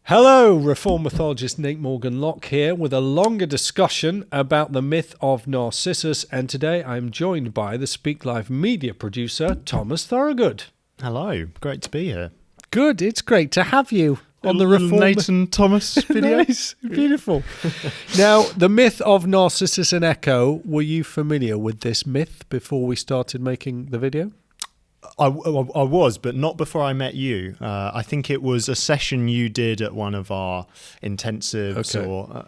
Hello, Reformed Mythologist Nate Morgan Locke here with a longer discussion about the myth of Narcissus, and today I'm joined by the Speak Live media producer, Thomas Thorogood. Hello, great to be here. Good, it's great to have you on the Reformed... Nate and Thomas video. Nice, beautiful. Now, the myth of Narcissus and Echo, were you familiar with this myth before we started making the video? I was, but not before I met you. I think it was a session you did at one of our intensives or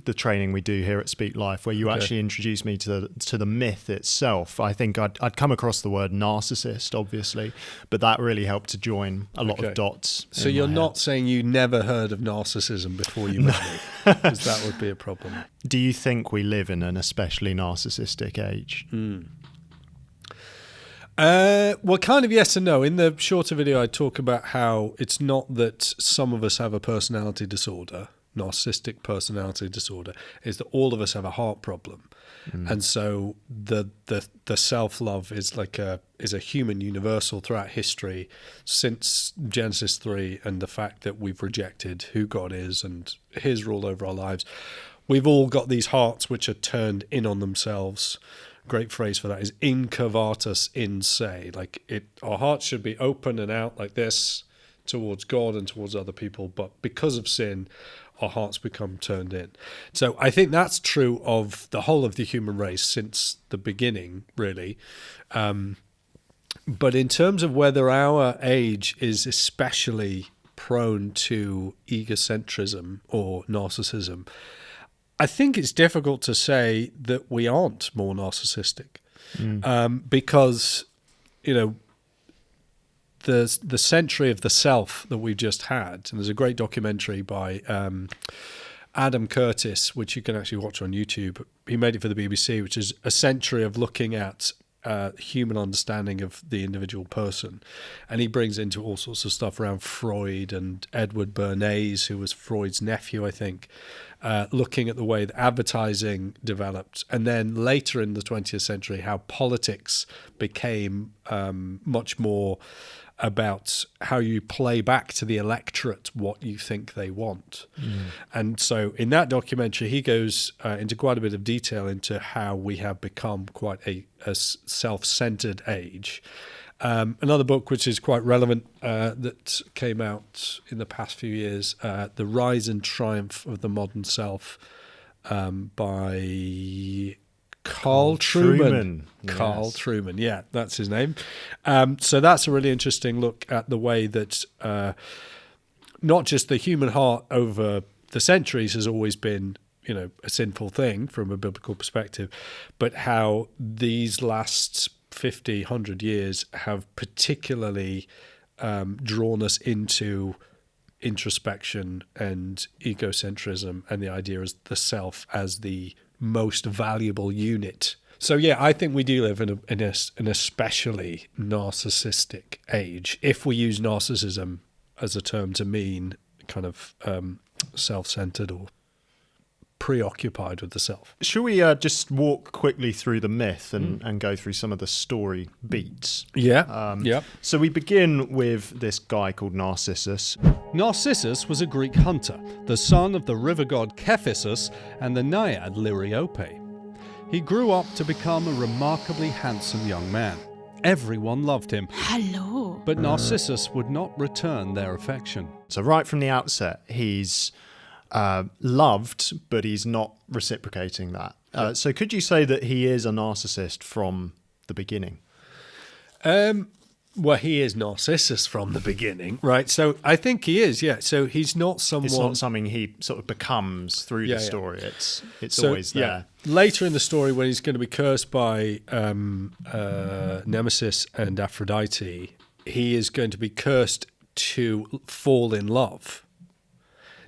the training we do here at Speak Life, where you actually introduced me to the myth itself. I think I'd come across the word narcissist, obviously, but that really helped to join a lot of dots. So you're not saying you never heard of narcissism before you met me, because that would be a problem. Do you think we live in an especially narcissistic age? Well, kind of yes and no. In the shorter video, I talk about how it's not that some of us have a personality disorder, narcissistic personality disorder, is that all of us have a heart problem. And so the self-love is is a human universal throughout history since Genesis 3, and the fact that we've rejected who God is and his rule over our lives. We've all got these hearts which are turned in on themselves. Great phrase for that is incurvatus in se. Our hearts should be open and out like this towards God and towards other people, but because of sin, our hearts become turned in. So I think that's true of the whole of the human race since the beginning, really. But in terms of whether our age is especially prone to egocentrism or narcissism, I think it's difficult to say that we aren't more narcissistic, because, the century of the self that we've just had, and there's a great documentary by Adam Curtis, which you can actually watch on YouTube. He made it for the BBC, which is a century of looking at human understanding of the individual person, and he brings into all sorts of stuff around Freud and Edward Bernays, who was Freud's nephew, I think, looking at the way that advertising developed, and then later in the 20th century how politics became much more about how you play back to the electorate what you think they want. And so in that documentary, he goes into quite a bit of detail into how we have become quite a self-centered age. Another book which is quite relevant that came out in the past few years, The Rise and Triumph of the Modern Self, by Carl Trueman. Carl Trueman, yeah, that's his name. So that's a really interesting look at the way that not just the human heart over the centuries has always been, a sinful thing from a biblical perspective, but how these last 50, 100 years have particularly drawn us into introspection and egocentrism, and the idea of the self as the most valuable unit. So yeah, I think we do live in an especially narcissistic age, if we use narcissism as a term to mean kind of self-centered or preoccupied with the self. Shall we just walk quickly through the myth and go through some of the story beats? Yeah. So we begin with this guy called Narcissus. Narcissus was a Greek hunter, the son of the river god Cephissus and the naiad Liriope. He grew up to become a remarkably handsome young man. Everyone loved him. Hello. But Narcissus would not return their affection. So right from the outset, he's loved, but he's not reciprocating that. So could you say that he is a narcissist from the beginning? Well, he is Narcissus from the beginning, right? So I think he is, yeah. So he's not someone... It's not something he sort of becomes through the story. It's always there. Yeah. Later in the story, when he's going to be cursed by Nemesis and Aphrodite, he is going to be cursed to fall in love.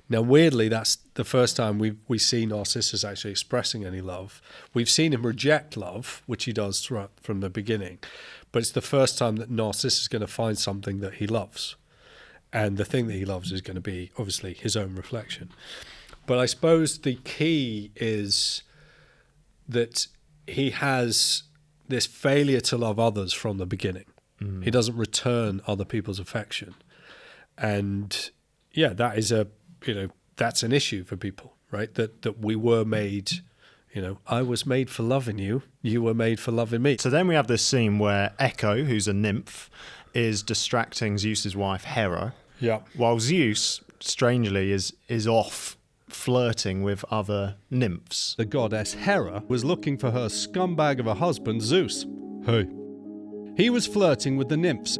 Now, weirdly, that's the first time we see Narcissus actually expressing any love. We've seen him reject love, which he does throughout from the beginning, but it's the first time that Narcissus is going to find something that he loves. And the thing that he loves is going to be, obviously, his own reflection. But I suppose the key is that he has this failure to love others from the beginning. He doesn't return other people's affection. And yeah, that is a that's an issue for people, right? That we were made, I was made for loving you, you were made for loving me. So then we have this scene where Echo, who's a nymph, is distracting Zeus's wife Hera, while Zeus, strangely, is off flirting with other nymphs. The goddess Hera was looking for her scumbag of a husband, Zeus. Hey. He was flirting with the nymphs,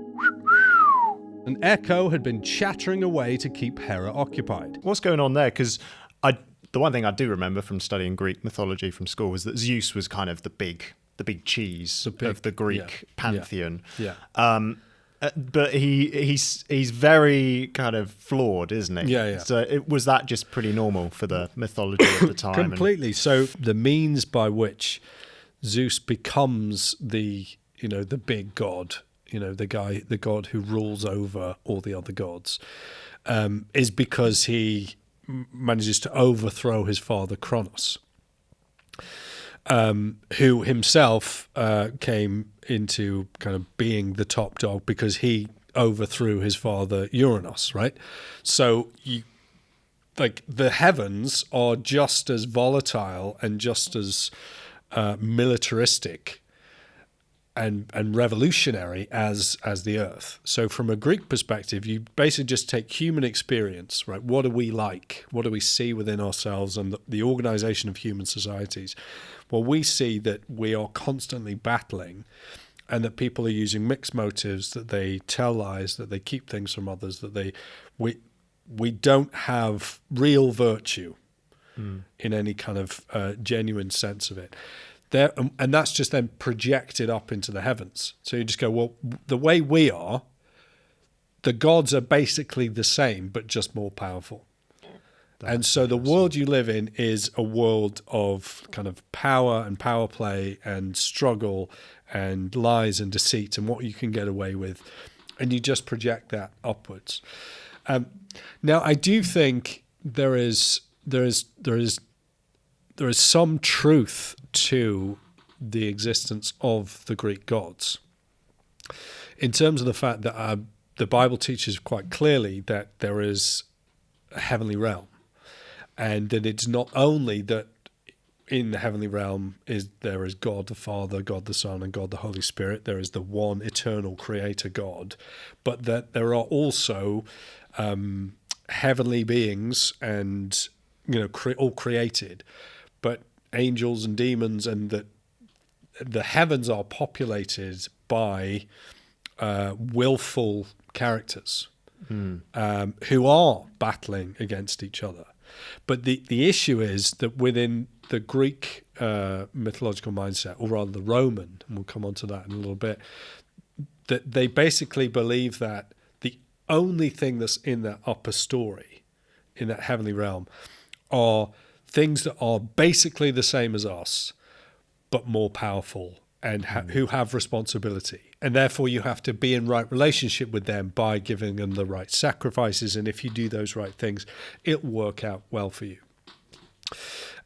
and Echo had been chattering away to keep Hera occupied. What's going on there? Because the one thing I do remember from studying Greek mythology from school was that Zeus was kind of the big cheese of the Greek pantheon. But he's very kind of flawed, isn't he? Yeah. So was that just pretty normal for the mythology at the time? Completely. So the means by which Zeus becomes the big god, the god who rules over all the other gods, is because he manages to overthrow his father Kronos, who himself came into kind of being the top dog because he overthrew his father Uranus, right? So the heavens are just as volatile and just as militaristic and revolutionary as the earth. So from a Greek perspective, you basically just take human experience, right? What do we like? What do we see within ourselves and the organization of human societies? Well, we see that we are constantly battling and that people are using mixed motives, that they tell lies, that they keep things from others, that we don't have real virtue in any kind of genuine sense of it. And that's just then projected up into the heavens. So you just go, well, the way we are, the gods are basically the same, but just more powerful. And so the world you live in is a world of kind of power and power play and struggle and lies and deceit and what you can get away with. And you just project that upwards. Now, I do think there is some truth to the existence of the Greek gods in terms of the fact that the Bible teaches quite clearly that there is a heavenly realm, and that it's not only that in the heavenly realm there is God the Father, God the Son, and God the Holy Spirit. There is the one eternal creator God, but that there are also heavenly beings and all created, but angels and demons, and that the heavens are populated by willful characters who are battling against each other. But the issue is that within the Greek mythological mindset, or rather the Roman, and we'll come on to that in a little bit, that they basically believe that the only thing that's in that upper story, in that heavenly realm, are things that are basically the same as us, but more powerful and who have responsibility. And therefore you have to be in right relationship with them by giving them the right sacrifices. And if you do those right things, it'll work out well for you.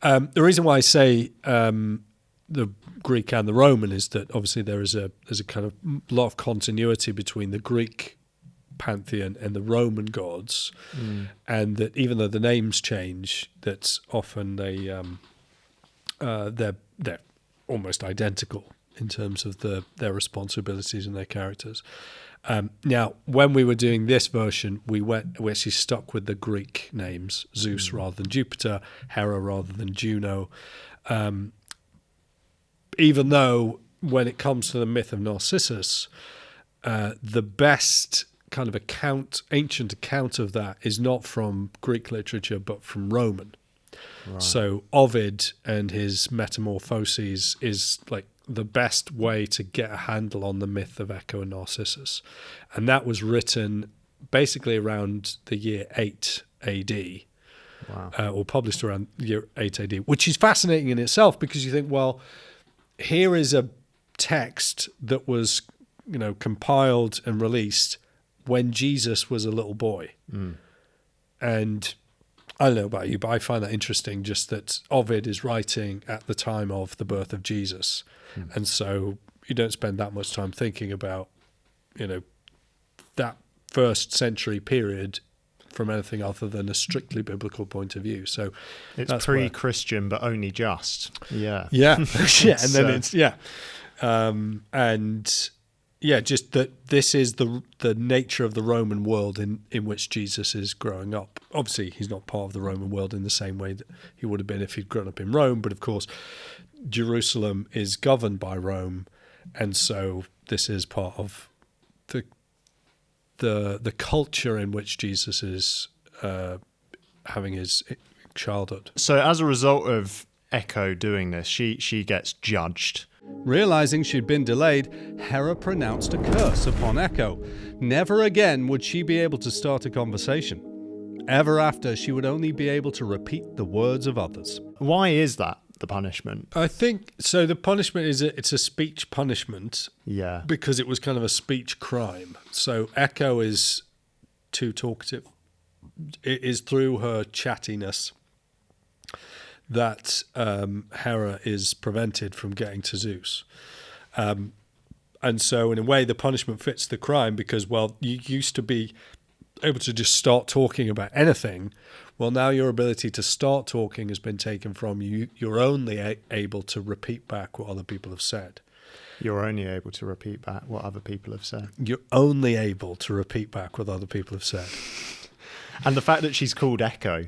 The reason why I say the Greek and the Roman is that obviously there's a kind of lot of continuity between the Greek pantheon and the Roman gods, and that even though the names change, that's often they're almost identical in terms of their responsibilities and their characters. Now, when we were doing this version, we actually stuck with the Greek names: Zeus rather than Jupiter, Hera rather than Juno. Even though when it comes to the myth of Narcissus, the best kind of ancient account of that is not from Greek literature, but from Roman. Right. So Ovid and his Metamorphoses is like the best way to get a handle on the myth of Echo and Narcissus. And that was written basically around the year 8 AD. Wow. Or published around year 8 AD, which is fascinating in itself, because you think, well, here is a text that was, compiled and released when Jesus was a little boy. And I don't know about you, but I find that interesting, just that Ovid is writing at the time of the birth of Jesus. And so you don't spend that much time thinking about, that first century period from anything other than a strictly biblical point of view. So it's pre-Christian, but only just. Yeah. Yeah. Yeah. And then just that this is the nature of the Roman world in which Jesus is growing up. Obviously, he's not part of the Roman world in the same way that he would have been if he'd grown up in Rome, but of course, Jerusalem is governed by Rome, and so this is part of the culture in which Jesus is having his childhood. So as a result of Echo doing this, she gets judged. Realizing she'd been delayed, Hera pronounced a curse upon Echo. Never again would she be able to start a conversation. Ever after, she would only be able to repeat the words of others. Why is that the punishment? I think so. The punishment is it's a speech punishment. Yeah. Because it was kind of a speech crime. So Echo is too talkative. It is through her chattiness that Hera is prevented from getting to Zeus. And so in a way, the punishment fits the crime because, well, you used to be able to just start talking about anything. Well, now your ability to start talking has been taken from you. You're only able to repeat back what other people have said. You're only able to repeat back what other people have said. You're only able to repeat back what other people have said. And the fact that she's called Echo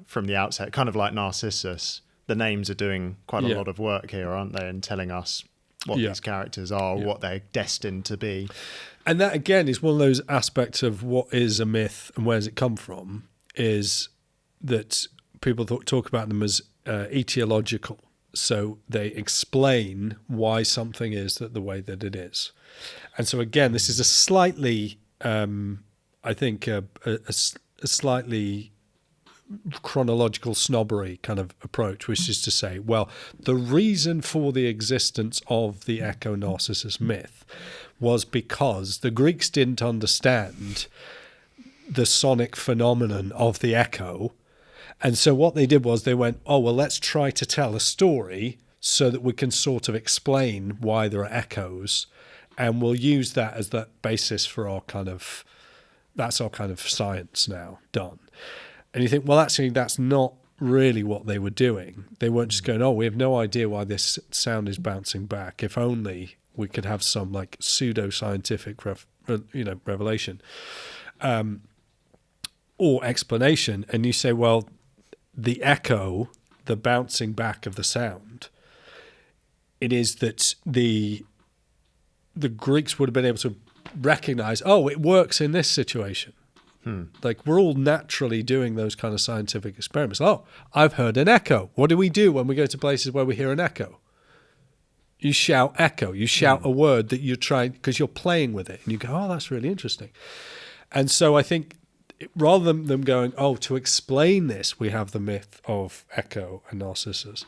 from the outset, kind of like Narcissus, the names are doing quite a lot of work here, aren't they, in telling us what these characters are, what they're destined to be. And that, again, is one of those aspects of what is a myth and where does it come from, is that people talk about them as etiological. So they explain why something is the way that it is. And so, again, this is a slightly, I think, a slightly chronological snobbery kind of approach, which is to say, well, the reason for the existence of the Echo Narcissus myth was because the Greeks didn't understand the sonic phenomenon of the echo. And so what they did was they went, oh, well, let's try to tell a story so that we can sort of explain why there are echoes. And we'll use that as that basis for our kind of, that's our kind of science now done. And you think, well, actually, that's not really what they were doing. They weren't just going, oh, we have no idea why this sound is bouncing back. If only we could have some like pseudo-scientific revelation or explanation. And you say, well, the echo, the bouncing back of the sound, it is that the Greeks would have been able to recognize, oh, it works in this situation. Like, we're all naturally doing those kind of scientific experiments. Oh, I've heard an echo. What do we do when we go to places where we hear an echo? You shout echo. You shout a word that you're trying, because you're playing with it. And you go, oh, that's really interesting. And so I think rather than them going, oh, to explain this, we have the myth of Echo and Narcissus,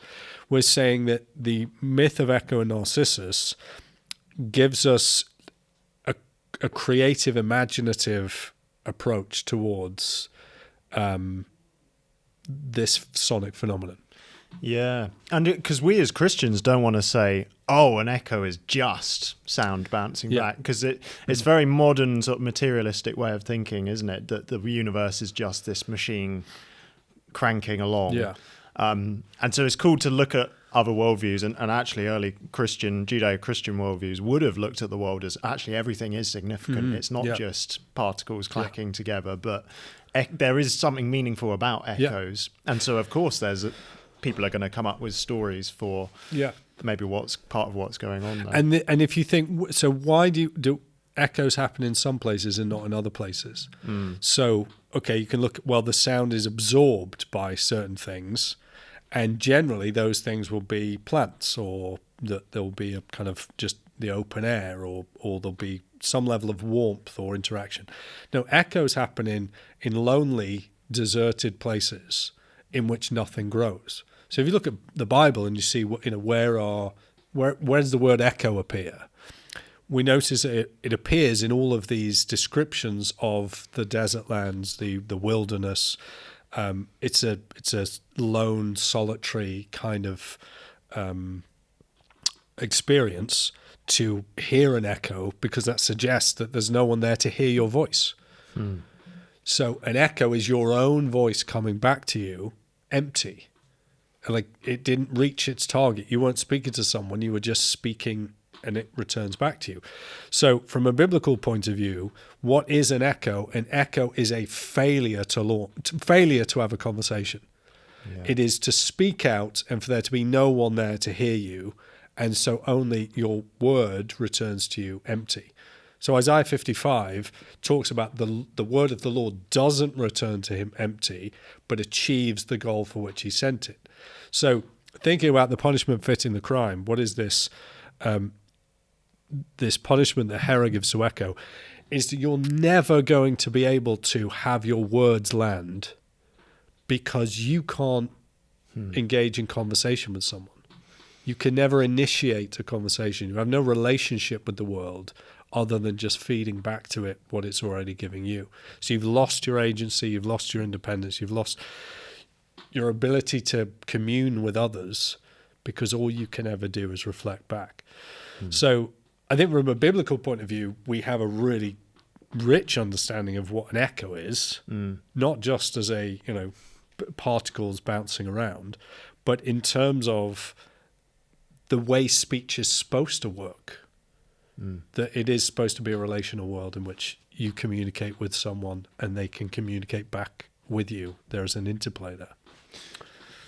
we're saying that the myth of Echo and Narcissus gives us a creative, imaginative approach towards this sonic phenomenon. Yeah, and because we as Christians don't want to say, oh, an echo is just sound bouncing back, because it's very modern sort of materialistic way of thinking, isn't it? That the universe is just this machine cranking along. Yeah. And so it's cool to look at other worldviews, and actually early Judeo-Christian worldviews would have looked at the world as actually everything is significant. It's not just particles clacking together, but there is something meaningful about echoes. And so, of course, people are going to come up with stories for maybe what's part of what's going on there. And if you think, so why do echoes happen in some places and not in other places? So, okay, you can look, well, the sound is absorbed by certain things, and generally those things will be plants, or that there'll be a kind of just the open air, or there'll be some level of warmth or interaction. No, echoes happen in lonely, deserted places in which nothing grows. So if you look at the Bible and you see, where does the word echo appear? We notice it appears in all of these descriptions of the desert lands, the wilderness. It's a lone, solitary kind of experience to hear an echo, because that suggests that there's no one there to hear your voice. So an echo is your own voice coming back to you empty. Like it didn't reach its target. You weren't speaking to someone, you were just speaking and it returns back to you. So from a biblical point of view, what is an echo? An echo is a failure to have a conversation. Yeah. It is to speak out and for there to be no one there to hear you, and so only your word returns to you empty. So Isaiah 55 talks about the word of the Lord doesn't return to him empty, but achieves the goal for which he sent it. So thinking about the punishment fitting the crime, what is this this punishment that Hera gives to Echo? Is that you're never going to be able to have your words land because you can't engage in conversation with someone. You can never initiate a conversation. You have no relationship with the world other than just feeding back to it what it's already giving you. So you've lost your agency, you've lost your independence, you've lost your ability to commune with others because all you can ever do is reflect back. So I think from a biblical point of view, we have a really rich understanding of what an echo is, not just as a, particles bouncing around, but in terms of the way speech is supposed to work, that it is supposed to be a relational world in which you communicate with someone and they can communicate back with you. There's an interplay there.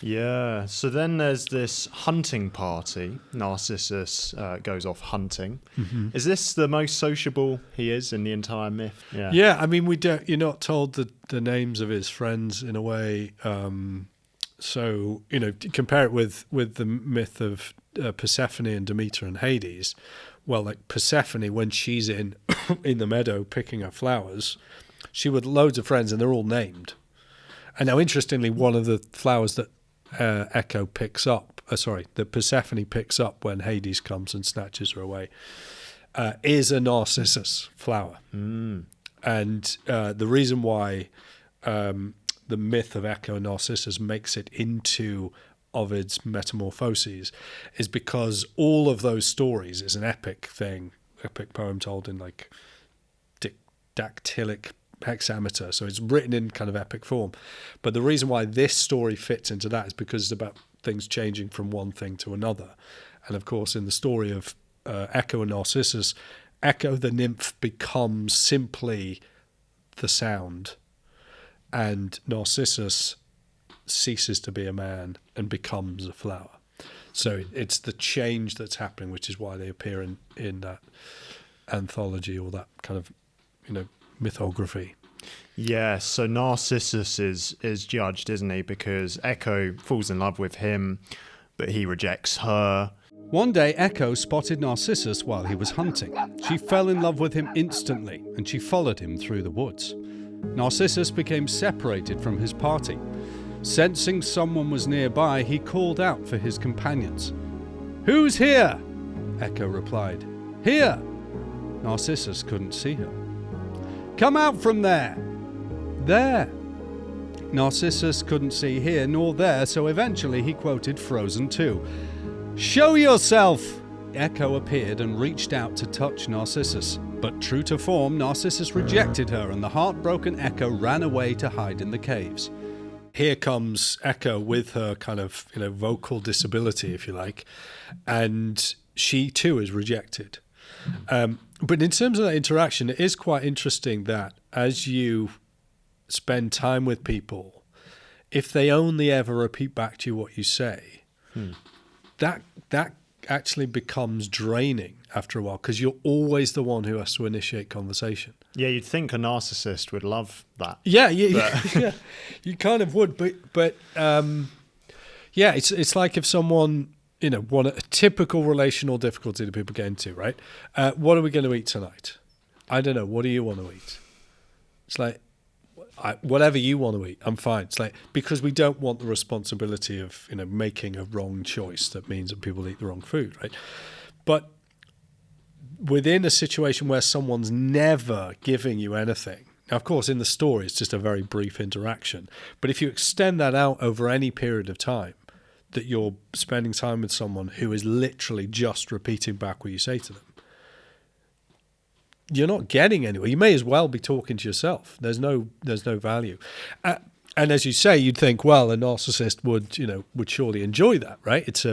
Yeah, so then there's this hunting party. Narcissus goes off hunting. Mm-hmm. Is this the most sociable he is in the entire myth? Yeah. I mean, you're not told the names of his friends in a way. So, compare it with the myth of Persephone and Demeter and Hades. Well, like Persephone, when she's in the meadow picking up flowers, she with loads of friends and they're all named. And now, interestingly, one of the flowers that Echo picks up, that Persephone picks up when Hades comes and snatches her away, is a narcissus flower. And the reason why the myth of Echo and Narcissus makes it into Ovid's Metamorphoses is because all of those stories is an epic poem told in like dactylic hexameter, so it's written in kind of epic form. But the reason why this story fits into that is because it's about things changing from one thing to another. And of course, in the story of Echo and Narcissus, Echo the nymph becomes simply the sound, and Narcissus ceases to be a man and becomes a flower. So it's the change that's happening, which is why they appear in that anthology or that kind of mythography. Yeah, so Narcissus is judged, isn't he? Because Echo falls in love with him, but he rejects her. One day, Echo spotted Narcissus while he was hunting. She fell in love with him instantly, and she followed him through the woods. Narcissus became separated from his party. Sensing someone was nearby, he called out for his companions. "Who's here?" Echo replied. "Here." Narcissus couldn't see her. "Come out from there." "There." Narcissus couldn't see here nor there, so eventually he quoted Frozen 2. "Show yourself!" Echo appeared and reached out to touch Narcissus. But true to form, Narcissus rejected her, and the heartbroken Echo ran away to hide in the caves. Here comes Echo with her kind of vocal disability, if you like, and she too is rejected. But in terms of that interaction, it is quite interesting that as you spend time with people, if they only ever repeat back to you what you say, that actually becomes draining after a while, because you're always the one who has to initiate conversation. Yeah, you'd think a narcissist would love that. Yeah, you kind of would, but it's like if someone one a typical relational difficulty that people get into, right? What are we going to eat tonight? I don't know. What do you want to eat? It's like, whatever you want to eat, I'm fine. It's like, because we don't want the responsibility of making a wrong choice that means that people eat the wrong food, right? But within a situation where someone's never giving you anything, now of course in the story it's just a very brief interaction, but if you extend that out over any period of time, that you're spending time with someone who is literally just repeating back what you say to them, you're not getting anywhere. You may as well be talking to yourself. There's no value. And as you say, you'd think, well, a narcissist would surely enjoy that, right? It's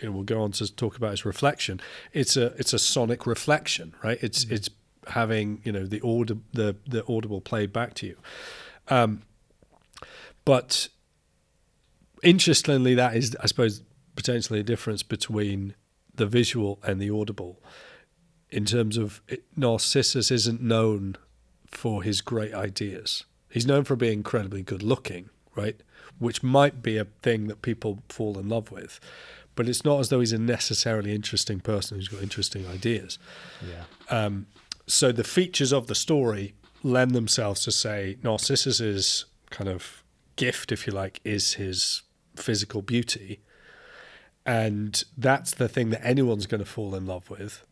we'll go on to talk about his reflection. It's a sonic reflection, right? It's having the audible played back to you. But interestingly, that is, I suppose, potentially a difference between the visual and the audible. In terms of Narcissus isn't known for his great ideas. He's known for being incredibly good looking, right? Which might be a thing that people fall in love with. But it's not as though he's a necessarily interesting person who's got interesting ideas. Yeah. So the features of the story lend themselves to say Narcissus's kind of gift, if you like, is his physical beauty. And that's the thing that anyone's going to fall in love with.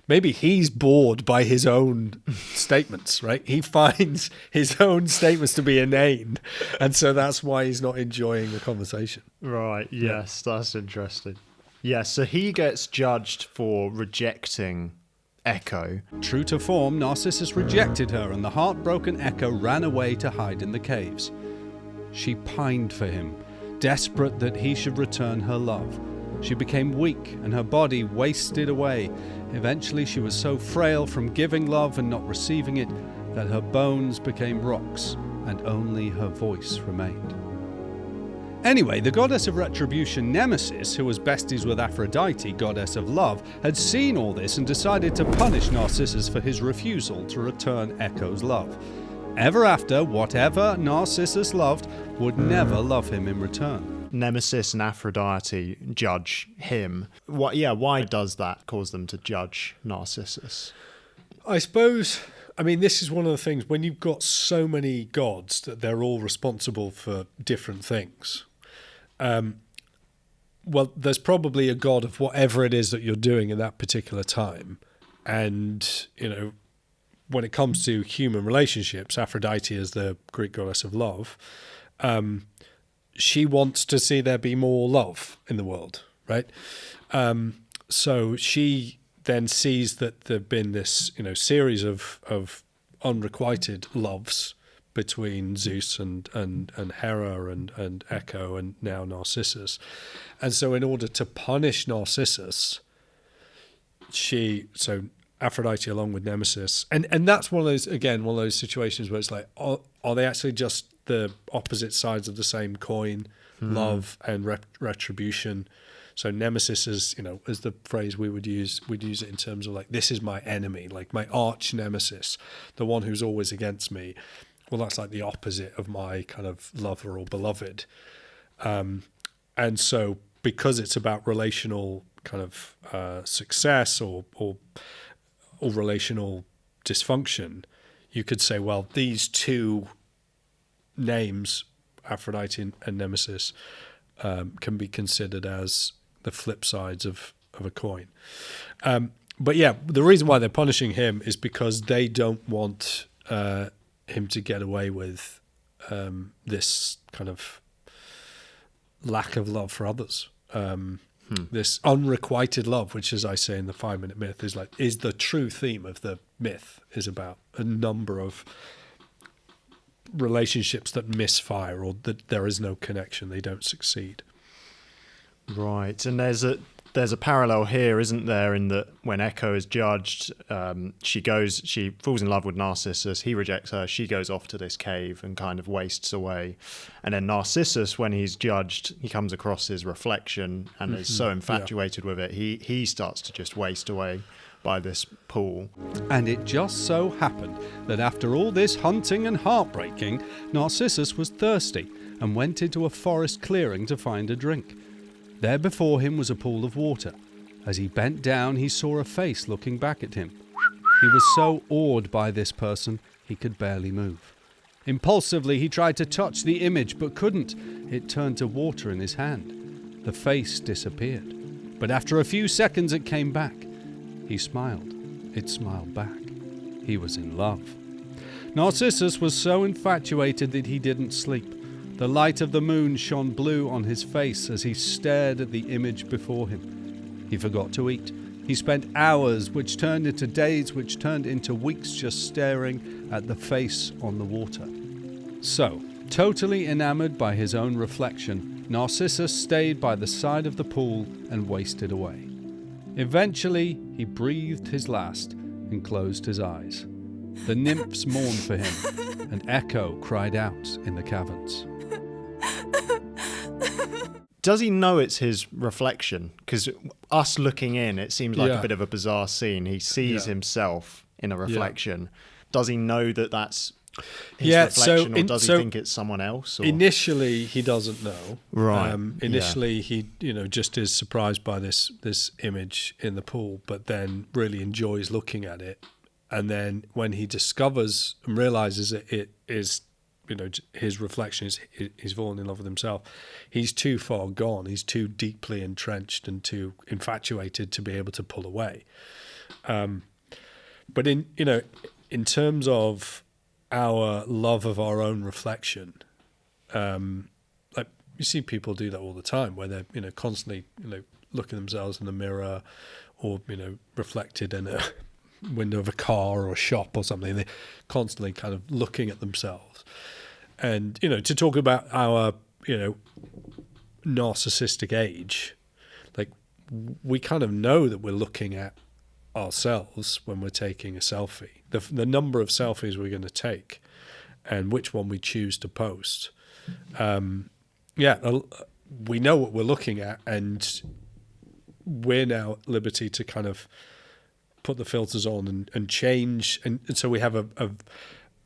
Maybe he's bored by his own statements, right? He finds his own statements to be inane, and so that's why he's not enjoying the conversation. Right, yes, that's interesting. Yeah, so he gets judged for rejecting Echo. True to form, Narcissus rejected her, and the heartbroken Echo ran away to hide in the caves. She pined for him, desperate that he should return her love. She became weak, and her body wasted away. Eventually, she was so frail from giving love and not receiving it that her bones became rocks, and only her voice remained. Anyway, the goddess of retribution, Nemesis, who was besties with Aphrodite, goddess of love, had seen all this and decided to punish Narcissus for his refusal to return Echo's love. Ever after, whatever Narcissus loved would never love him in return. Nemesis and Aphrodite judge him. Why does that cause them to judge Narcissus? I suppose, this is one of the things, when you've got so many gods that they're all responsible for different things. Well, there's probably a god of whatever it is that you're doing in that particular time. And, when it comes to human relationships, Aphrodite is the Greek goddess of love. She wants to see there be more love in the world, right? So she then sees that there've been this, series of unrequited loves between Zeus and Hera and Echo and now Narcissus. And so in order to punish Narcissus, Aphrodite along with Nemesis, and that's one of those situations where it's like, are they actually just the opposite sides of the same coin, love and retribution? So Nemesis is the phrase we would use. We'd use it in terms of like, this is my enemy, like my arch nemesis, the one who's always against me. Well, that's like the opposite of my kind of lover or beloved. And so because it's about relational kind of success or relational dysfunction, you could say, well, these two names, Aphrodite and Nemesis, can be considered as the flip sides of a coin. But yeah, the reason why they're punishing him is because they don't want him to get away with this kind of lack of love for others. This unrequited love, which, as I say in the 5-Minute Myth, is the true theme of the myth, is about a number of relationships that misfire or that there is no connection, they don't succeed. Right, and there's a parallel here, isn't there, in that when Echo is judged, she falls in love with Narcissus, he rejects her, she goes off to this cave and kind of wastes away. And then Narcissus, when he's judged, he comes across his reflection and is so infatuated with it, he starts to just waste away by this pool. And it just so happened that after all this hunting and heartbreaking, Narcissus was thirsty and went into a forest clearing to find a drink. There before him was a pool of water. As he bent down, he saw a face looking back at him. He was so awed by this person, he could barely move. Impulsively, he tried to touch the image, but couldn't. It turned to water in his hand. The face disappeared. But after a few seconds, it came back. He smiled. It smiled back. He was in love. Narcissus was so infatuated that he didn't sleep. The light of the moon shone blue on his face as he stared at the image before him. He forgot to eat. He spent hours, which turned into days, which turned into weeks, just staring at the face on the water. So, totally enamored by his own reflection, Narcissus stayed by the side of the pool and wasted away. Eventually, he breathed his last and closed his eyes. The nymphs mourned for him, and Echo cried out in the caverns. Does he know it's his reflection? Because us looking in, it seems like a bit of a bizarre scene. He sees himself in a reflection. Yeah. Does he know that that's his reflection, or does he think it's someone else? Or? Initially, he doesn't know. Right. Initially, he just is surprised by this image in the pool, but then really enjoys looking at it. And then when he discovers and realizes that it is, his reflection is, he's fallen in love with himself. He's too far gone. He's too deeply entrenched and too infatuated to be able to pull away. But in terms of our love of our own reflection, like you see people do that all the time, where they're constantly look at themselves in the mirror, or reflected in a window of a car or a shop or something. They're constantly kind of looking at themselves. And to talk about our narcissistic age, like we kind of know that we're looking at ourselves when we're taking a selfie. The number of selfies we're going to take and which one we choose to post. We know what we're looking at, and we're now at liberty to kind of put the filters on and change. And so we have a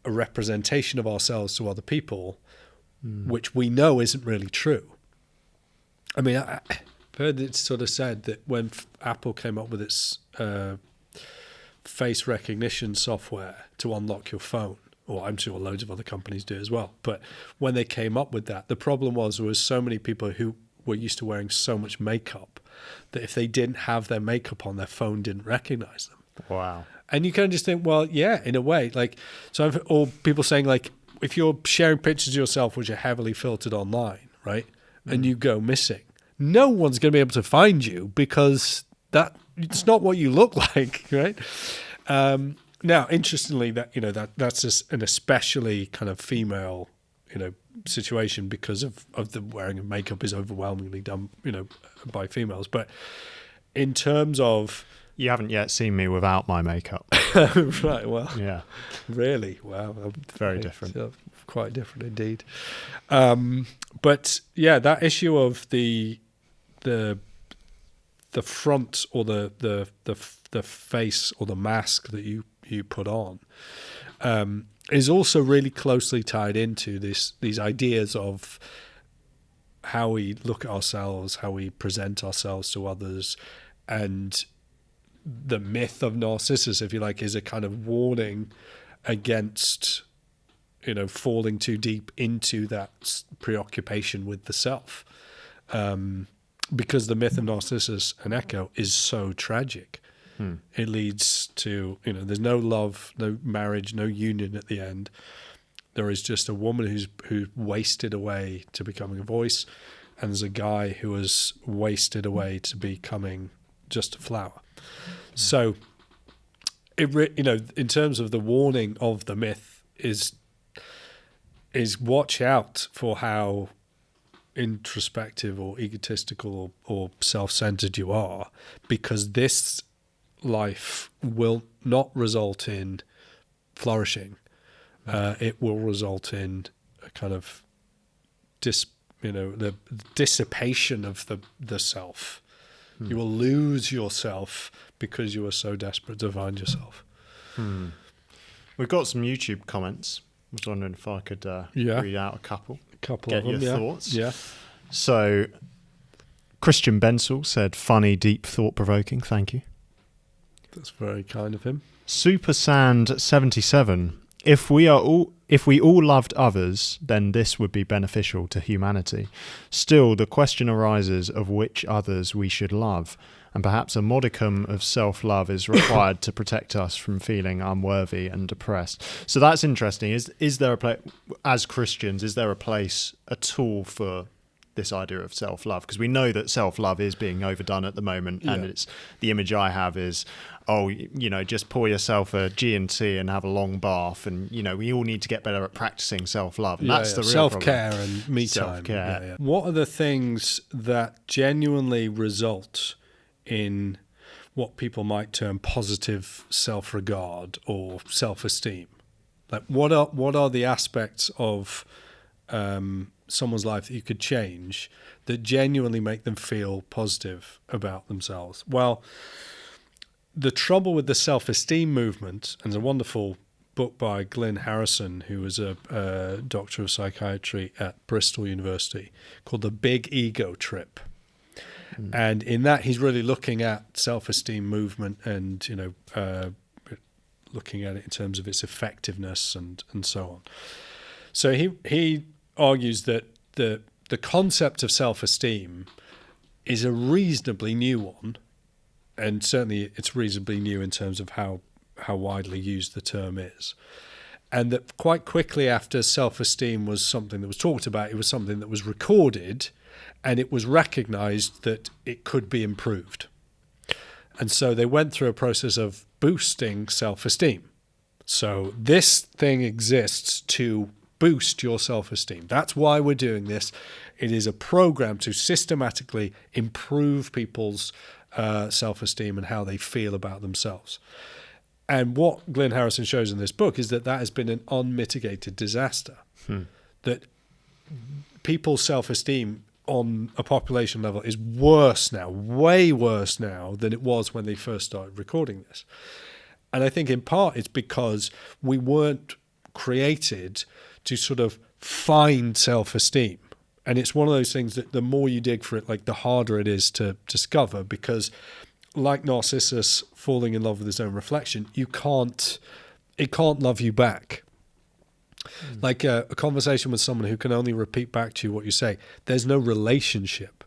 representation of ourselves to other people, which we know isn't really true. I mean, I've heard it sort of said that when Apple came up with its face recognition software to unlock your phone, or I'm sure loads of other companies do as well, but when they came up with that, the problem was there was so many people who were used to wearing so much makeup that if they didn't have their makeup on, their phone didn't recognize them. Wow. And you kind of just think, well, yeah, in a way, like, or people saying, like, if you're sharing pictures of yourself which are heavily filtered online, right, and you go missing, no one's going to be able to find you because it's not what you look like, right? Now, interestingly, that's just an especially kind of female, situation, because of the wearing of makeup is overwhelmingly done, by females. But in terms of, you haven't yet seen me without my makeup. right? Well, yeah, really, wow, very different. Quite different indeed. But yeah, that issue of the front, or the face, or the mask that you put on, is also really closely tied into these ideas of how we look at ourselves, how we present ourselves to others, and the myth of Narcissus, if you like, is a kind of warning against falling too deep into that preoccupation with the self. Because the myth of Narcissus and Echo is so tragic. It leads to, there's no love, no marriage, no union at the end. There is just a woman who's wasted away to becoming a voice, and there's a guy who was wasted away to becoming just a flower. So, in terms of the warning of the myth is watch out for how introspective or egotistical or self-centered you are, because this life will not result in flourishing. It will result in a kind of the dissipation of the self. You will lose yourself because you are so desperate to find yourself. We've got some YouTube comments. I was wondering if I could read out a couple. Get of them, your thoughts. Yeah. So, Christian Bensel said, "Funny, deep, thought-provoking. Thank you." That's very kind of him. Super Sand 77. If we all loved others, then this would be beneficial to humanity. Still, the question arises of which others we should love, and perhaps a modicum of self-love is required to protect us from feeling unworthy and depressed. So that's interesting. Is there a place, as Christians, is there a place at all for this idea of self-love, because we know that self-love is being overdone at the moment, and it's the image I have is, just pour yourself a G&T and have a long bath, and we all need to get better at practicing self-love, and that's the real self-care problem. and me time. Self-care. What are the things that genuinely result in what people might term positive self-regard or self-esteem? Like what are the aspects of someone's life that you could change that genuinely make them feel positive about themselves? Well, the trouble with the self-esteem movement, and there's a wonderful book by Glyn Harrison, who was a doctor of psychiatry at Bristol University, called The Big Ego Trip. And in that, he's really looking at self-esteem movement and, looking at it in terms of its effectiveness and so on. So he argues that the concept of self-esteem is a reasonably new one, and certainly it's reasonably new in terms of how widely used the term is. And that quite quickly after self-esteem was something that was talked about, it was something that was recorded, and it was recognized that it could be improved. And so they went through a process of boosting self-esteem. So this thing exists to boost your self-esteem. That's why we're doing this. It is a program to systematically improve people's self-esteem and how they feel about themselves. And what Glyn Harrison shows in this book is that has been an unmitigated disaster. That people's self-esteem on a population level is worse now, way worse now than it was when they first started recording this. And I think in part it's because we weren't created to sort of find self-esteem. And it's one of those things that the more you dig for it, like the harder it is to discover, because like Narcissus falling in love with his own reflection, it can't love you back. Like a conversation with someone who can only repeat back to you what you say, there's no relationship.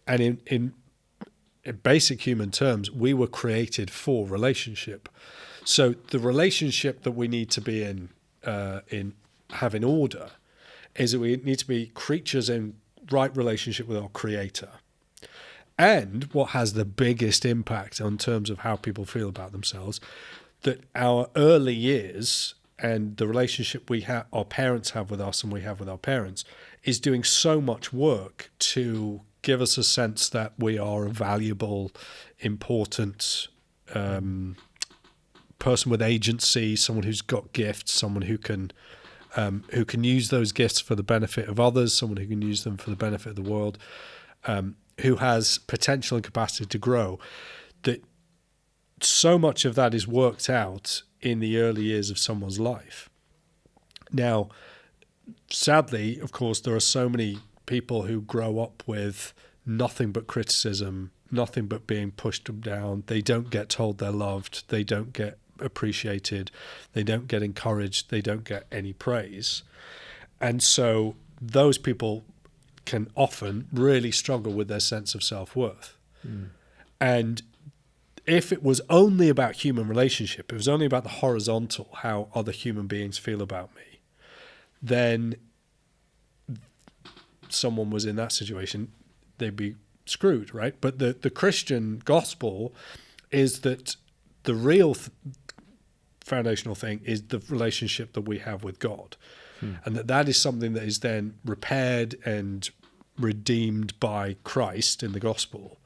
And in basic human terms, we were created for relationship. So the relationship that we need to be in have in order is that we need to be creatures in right relationship with our Creator. And what has the biggest impact on terms of how people feel about themselves, that our early years and the relationship our parents have with us and we have with our parents is doing so much work to give us a sense that we are a valuable, important person with agency, someone who's got gifts, someone who can use those gifts for the benefit of others, someone who can use them for the benefit of the world, who has potential and capacity to grow. That so much of that is worked out in the early years of someone's life. Now, sadly, of course, there are so many people who grow up with nothing but criticism, nothing but being pushed down. They don't get told they're loved. They don't get appreciated. They don't get encouraged. They don't get any praise. And so those people can often really struggle with their sense of self-worth. And if it was only about human relationship, it was only about the horizontal, how other human beings feel about me, then someone was in that situation, they'd be screwed, right? But the Christian gospel is that the real foundational thing is the relationship that we have with God. And that is something that is then repaired and redeemed by Christ in the gospel,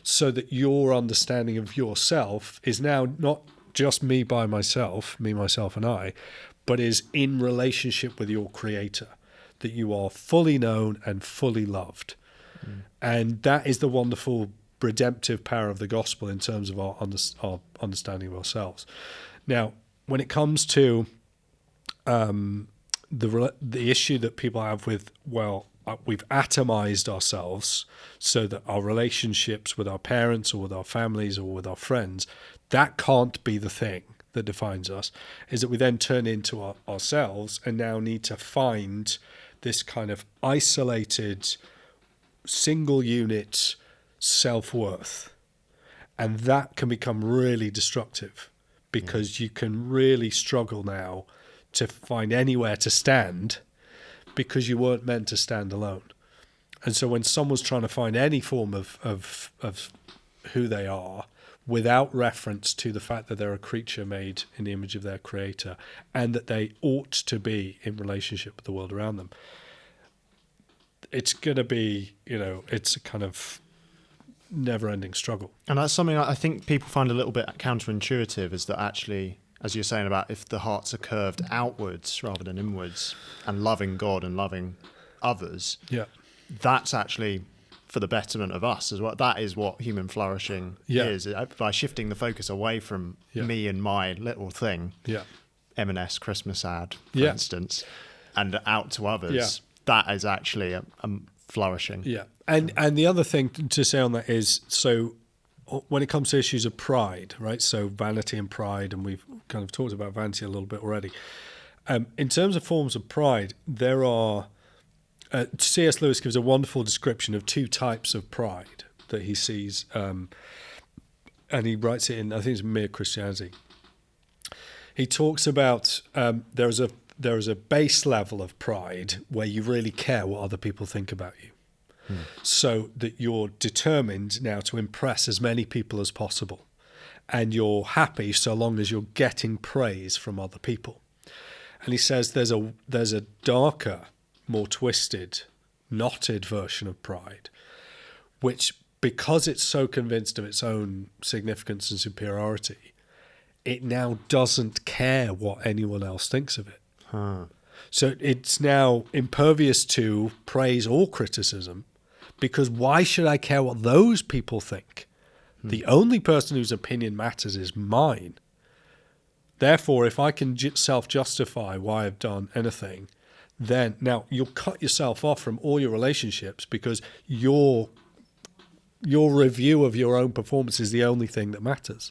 so that your understanding of yourself is now not just me by myself, me, myself, and I, but is in relationship with your Creator, that you are fully known and fully loved. And that is the wonderful redemptive power of the gospel in terms of our understanding of ourselves. Now, when it comes to the issue that people have with, we've atomized ourselves so that our relationships with our parents or with our families or with our friends, that can't be the thing that defines us, is that we then turn into ourselves and now need to find this kind of isolated, single unit self-worth. And that can become really destructive, because you can really struggle now to find anywhere to stand, because you weren't meant to stand alone. And so when someone's trying to find any form of who they are without reference to the fact that they're a creature made in the image of their creator and that they ought to be in relationship with the world around them, it's going to be, it's a kind of never-ending struggle. And that's something I think people find a little bit counterintuitive, is that actually, as you're saying about if the hearts are curved outwards rather than inwards and loving God and loving others, that's actually for the betterment of us as well. That is what human flourishing is, by shifting the focus away from me and my little thing, M&S Christmas ad, for instance, and out to others. That is actually a flourishing. Yeah. And the other thing to say on that is, so when it comes to issues of pride, right? So vanity and pride, and we've kind of talked about vanity a little bit already. In terms of forms of pride, there are... C.S. Lewis gives a wonderful description of two types of pride that he sees, and he writes it in, I think it's Mere Christianity. He talks about there is a base level of pride where you really care what other people think about you, so that you're determined now to impress as many people as possible, and you're happy so long as you're getting praise from other people. And he says there's a darker, more twisted, knotted version of pride, which, because it's so convinced of its own significance and superiority, it now doesn't care what anyone else thinks of it. So it's now impervious to praise or criticism, because why should I care what those people think? The only person whose opinion matters is mine. Therefore, if I can self-justify why I've done anything, then now you'll cut yourself off from all your relationships, because your review of your own performance is the only thing that matters.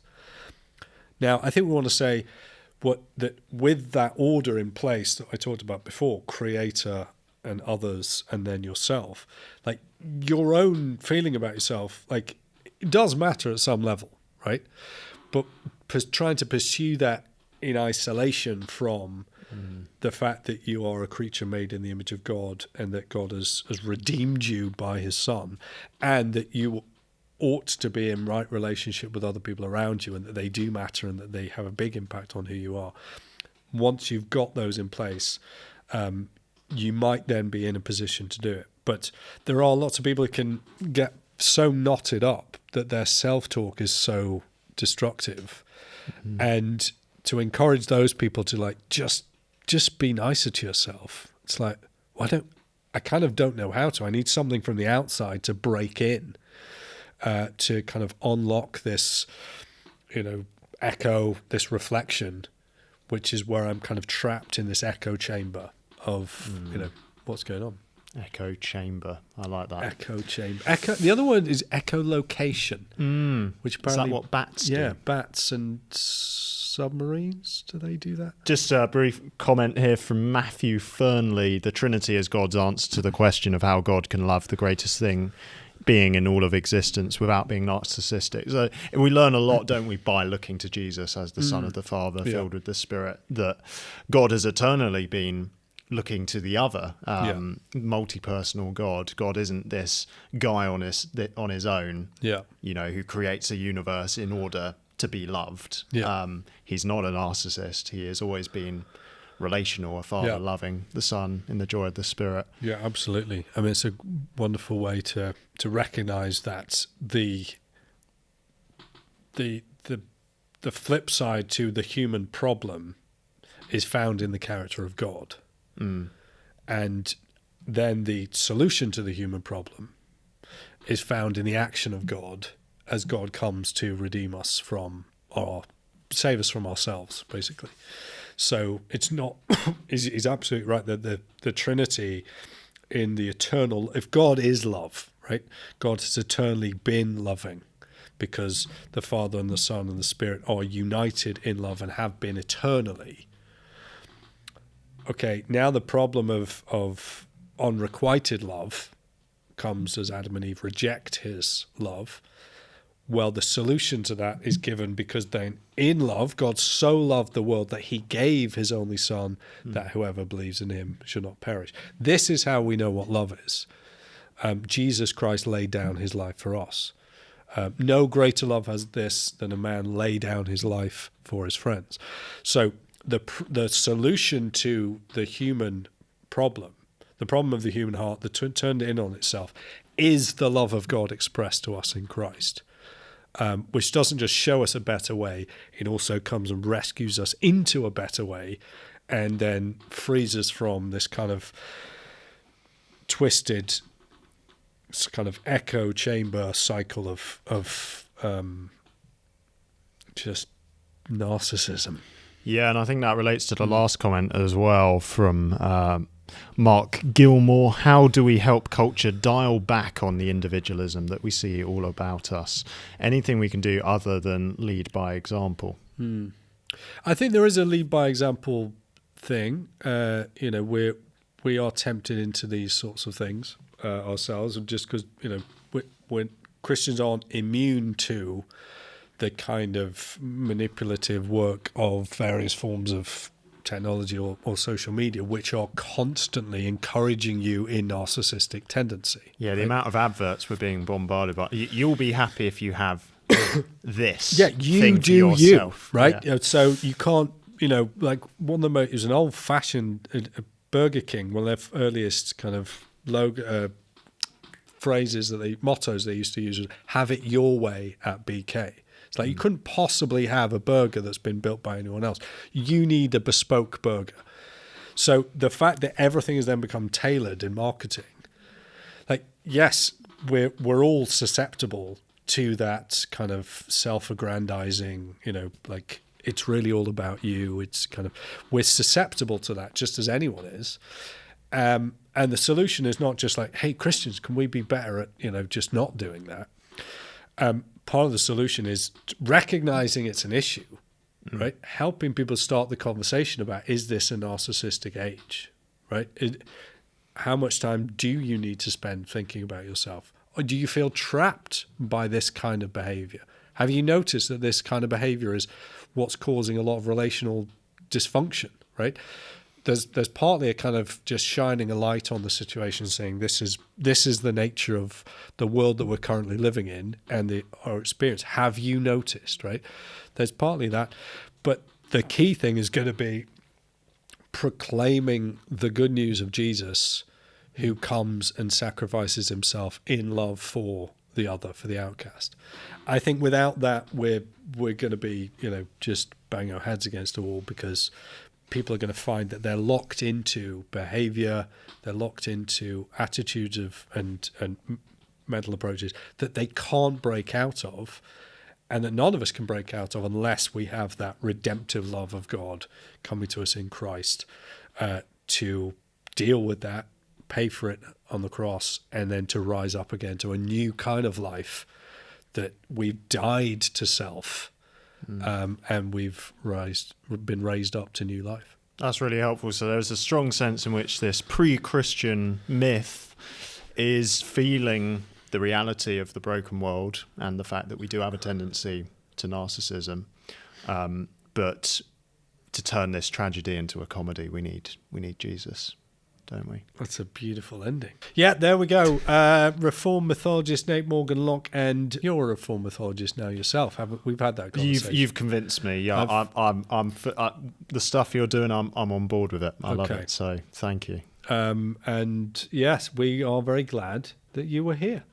Now, I think we want to say that with that order in place that I talked about before, creator and others and then yourself, like your own feeling about yourself, like it does matter at some level, right? But trying to pursue that in isolation from the fact that you are a creature made in the image of God, and that God has redeemed you by his Son, and that you ought to be in right relationship with other people around you, and that they do matter and that they have a big impact on who you are. Once you've got those in place, you might then be in a position to do it. But there are lots of people who can get so knotted up that their self-talk is so destructive. And to encourage those people to like just be nicer to yourself. It's like, I kind of don't know how to. I need something from the outside to break in, to kind of unlock this, echo, this reflection, which is where I'm kind of trapped in this echo chamber of, what's going on. Echo chamber. I like that. Echo chamber. Echo. The other word is echolocation, which apparently... Is that what bats do? Yeah, bats and submarines. Do they do that? Just a brief comment here from Matthew Fernley. The Trinity is God's answer to the question of how God can love the greatest thing being in all of existence without being narcissistic. So we learn a lot, don't we, by looking to Jesus as the Son of the Father, filled with the Spirit, that God has eternally been looking to the other, multi-personal God. God isn't this guy on his own, who creates a universe in order to be loved. He's not a narcissist. He has always been relational, a father loving the Son in the joy of the Spirit. Yeah, absolutely. I mean, it's a wonderful way to recognize that the flip side to the human problem is found in the character of God. And then the solution to the human problem is found in the action of God, as God comes to redeem us from save us from ourselves, basically. So it's not, he's absolutely right that the Trinity in the eternal, if God is love, right? God has eternally been loving, because the Father and the Son and the Spirit are united in love and have been eternally. Okay, now the problem of unrequited love comes as Adam and Eve reject his love. Well, the solution to that is given because then in love, God so loved the world that he gave his only Son, that whoever believes in him should not perish. This is how we know what love is. Jesus Christ laid down his life for us. No greater love has this than a man lay down his life for his friends. So the solution to the human problem, the problem of the human heart that turned in on itself, is the love of God expressed to us in Christ, which doesn't just show us a better way, it also comes and rescues us into a better way, and then frees us from this kind of twisted kind of echo chamber cycle of just narcissism. Yeah, and I think that relates to the last comment as well from Mark Gilmore. How do we help culture dial back on the individualism that we see all about us? Anything we can do other than lead by example? I think there is a lead by example thing. We are tempted into these sorts of things ourselves, just because when Christians aren't immune to the kind of manipulative work of various forms of technology or social media, which are constantly encouraging you in narcissistic tendency. Yeah, the amount of adverts we're being bombarded by. You'll be happy if you have this. Yeah, you thing do for yourself. you, right? Yeah. So you can't, like one of the most, it was an old-fashioned Burger King, one of their earliest kind of logo phrases mottos they used to use was "Have it your way at BK." It's like you couldn't possibly have a burger that's been built by anyone else. You need a bespoke burger. So the fact that everything has then become tailored in marketing, like, yes, we're all susceptible to that kind of self-aggrandizing, like it's really all about you. It's kind of, we're susceptible to that just as anyone is. And the solution is not just like, hey, Christians, can we be better at, just not doing that? Part of the solution is recognizing it's an issue, right? Helping people start the conversation about, is this a narcissistic age, right? How much time do you need to spend thinking about yourself? Or do you feel trapped by this kind of behavior? Have you noticed that this kind of behavior is what's causing a lot of relational dysfunction, right? There's partly a kind of just shining a light on the situation, saying this is the nature of the world that we're currently living in and our experience. Have you noticed, right? There's partly that, but the key thing is going to be proclaiming the good news of Jesus, who comes and sacrifices himself in love for the other, for the outcast. I think without that, we're going to be, just bang our heads against the wall, because people are going to find that they're locked into behavior, they're locked into attitudes and mental approaches that they can't break out of, and that none of us can break out of unless we have that redemptive love of God coming to us in Christ to deal with that, pay for it on the cross, and then to rise up again to a new kind of life, that we've died to self. And we've been raised up to new life. That's really helpful. So there's a strong sense in which this pre-Christian myth is feeling the reality of the broken world and the fact that we do have a tendency to narcissism. But to turn this tragedy into a comedy, we need Jesus, don't we? That's a beautiful ending. Yeah, there we go. Reformed mythologist Nate Morgan Locke, and you're a reformed mythologist now yourself. We've had that conversation. You've convinced me. Yeah, I'm the stuff you're doing. I'm on board with it. I love it. So thank you. And yes, we are very glad that you were here.